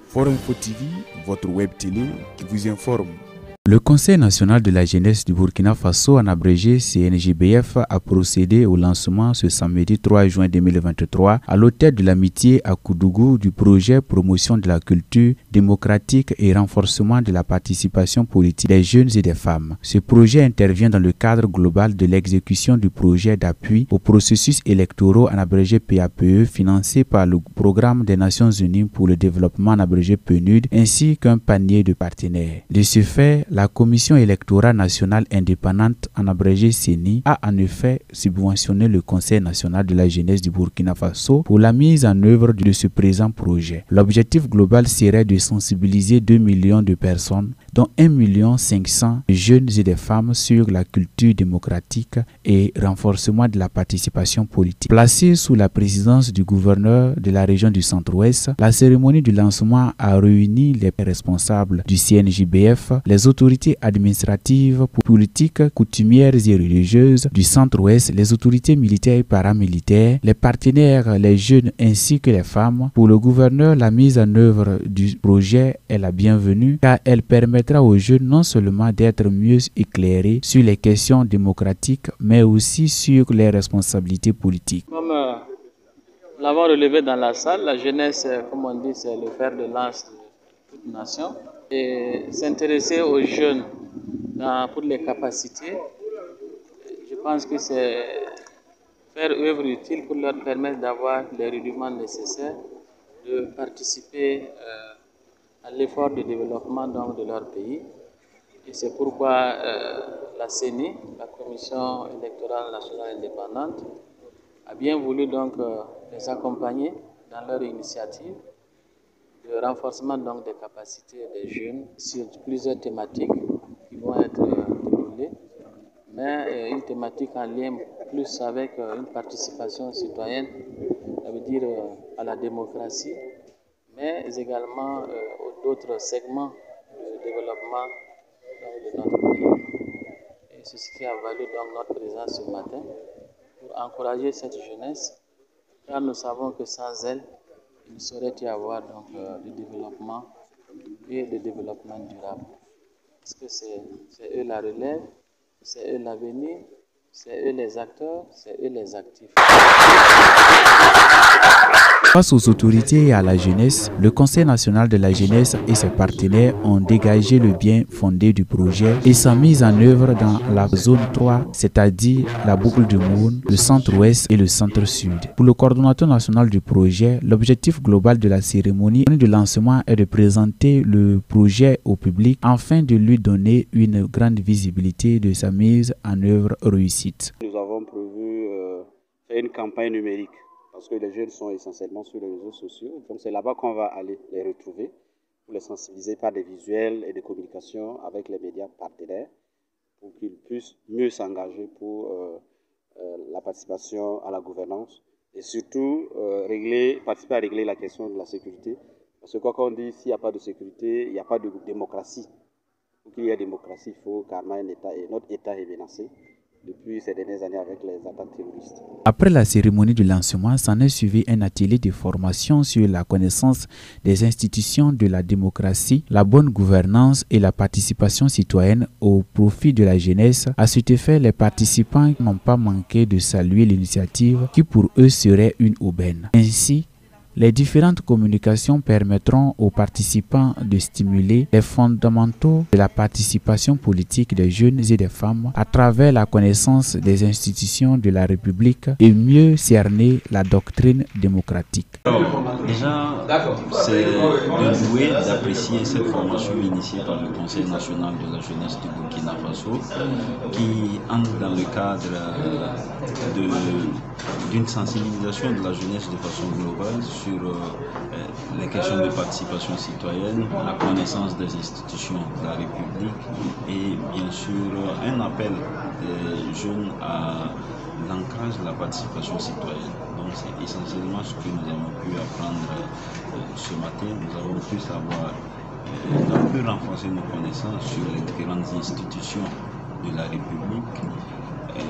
Forum Info TV, votre web télé qui vous informe. Le Conseil national de la jeunesse du Burkina Faso, en abrégé CNJBF, a procédé au lancement ce samedi 3 juin 2023 à l'hôtel de l'amitié à Koudougou du projet promotion de la culture démocratique et renforcement de la participation politique des jeunes et des femmes. Ce projet intervient dans le cadre global de l'exécution du projet d'appui aux processus électoraux en abrégé PAPE financé par le Programme des Nations Unies pour le développement en abrégé PNUD ainsi qu'un panier de partenaires. De ce fait, la Commission électorale nationale indépendante, en abrégé CENI, a en effet subventionné le Conseil national de la jeunesse du Burkina Faso pour la mise en œuvre de ce présent projet. L'objectif global serait de sensibiliser 2 millions de personnes, dont 1 500 000 jeunes et des femmes sur la culture démocratique et renforcement de la participation politique. Placée sous la présidence du gouverneur de la région du Centre-Ouest, la cérémonie du lancement a réuni les responsables du CNJBF, les autorités administratives, politiques, coutumières et religieuses du Centre-Ouest, les autorités militaires et paramilitaires, les partenaires, les jeunes ainsi que les femmes. Pour le gouverneur, la mise en œuvre du projet est la bienvenue car elle permettra aux jeunes non seulement d'être mieux éclairés sur les questions démocratiques, mais aussi sur les responsabilités politiques. Comme nous l'avons relevé dans la salle, la jeunesse, comme on dit, c'est le fer de lance de toute nation. Et s'intéresser aux jeunes pour les capacités, je pense que c'est faire œuvre utile pour leur permettre d'avoir les rudiments nécessaires, de participer à l'effort de développement de leur pays. Et c'est pourquoi la CENI, la Commission électorale nationale indépendante, a bien voulu donc les accompagner dans leur initiative de renforcement des capacités des jeunes sur plusieurs thématiques qui vont être déroulées, mais une thématique en lien plus avec une participation citoyenne, ça veut dire à la démocratie, mais également d'autres segments du développement de notre pays. Et c'est ce qui a valu donc notre présence ce matin pour encourager cette jeunesse, car nous savons que sans elle, il ne saurait y avoir donc du développement et de développement durable. Parce que c'est eux la relève, c'est eux l'avenir, c'est eux les acteurs, c'est eux les actifs. Face aux autorités et à la jeunesse, le Conseil national de la jeunesse et ses partenaires ont dégagé le bien fondé du projet et sa mise en œuvre dans la zone 3, c'est-à-dire la boucle du Moun, le centre-ouest et le centre-sud. Pour le coordonnateur national du projet, l'objectif global de la cérémonie de lancement est de présenter le projet au public afin de lui donner une grande visibilité de sa mise en œuvre réussite. Nous avons prévu faire une campagne numérique, parce que les jeunes sont essentiellement sur les réseaux sociaux. Donc c'est là-bas qu'on va aller les retrouver pour les sensibiliser par des visuels et des communications avec les médias partenaires pour qu'ils puissent mieux s'engager pour la participation à la gouvernance et surtout participer à régler la question de la sécurité. Parce que quoi qu'on dit, s'il n'y a pas de sécurité, il n'y a pas de démocratie. Pour qu'il y ait démocratie, il faut carrément un État, et notre État est menacé depuis ces dernières années avec les attaques terroristes. Après la cérémonie de lancement, s'en est suivi un atelier de formation sur la connaissance des institutions de la démocratie, la bonne gouvernance et la participation citoyenne au profit de la jeunesse. À cet effet, les participants n'ont pas manqué de saluer l'initiative qui pour eux serait une aubaine. Ainsi, les différentes communications permettront aux participants de stimuler les fondamentaux de la participation politique des jeunes et des femmes à travers la connaissance des institutions de la République et mieux cerner la doctrine démocratique. Alors, déjà, c'est de louer, d'apprécier cette formation initiée par le Conseil national de la jeunesse du Burkina Faso qui entre dans le cadre d'une sensibilisation de la jeunesse de façon globale sur les questions de participation citoyenne, la connaissance des institutions de la République et bien sûr un appel des jeunes à l'ancrage de la participation citoyenne. Donc c'est essentiellement ce que nous avons pu apprendre ce matin. Nous avons pu savoir, nous avons pu renforcer nos connaissances sur les différentes institutions de la République.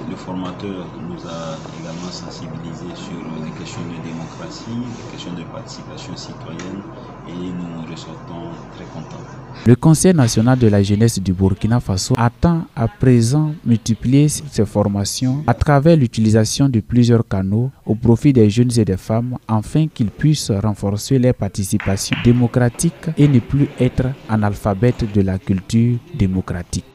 Le formateur nous a également sensibilisés sur les questions de démocratie, les questions de participation citoyenne et nous sortons très contents. Le Conseil national de la jeunesse du Burkina Faso attend à présent multiplier ces formations à travers l'utilisation de plusieurs canaux au profit des jeunes et des femmes afin qu'ils puissent renforcer leur participation démocratique et ne plus être analphabètes de la culture démocratique.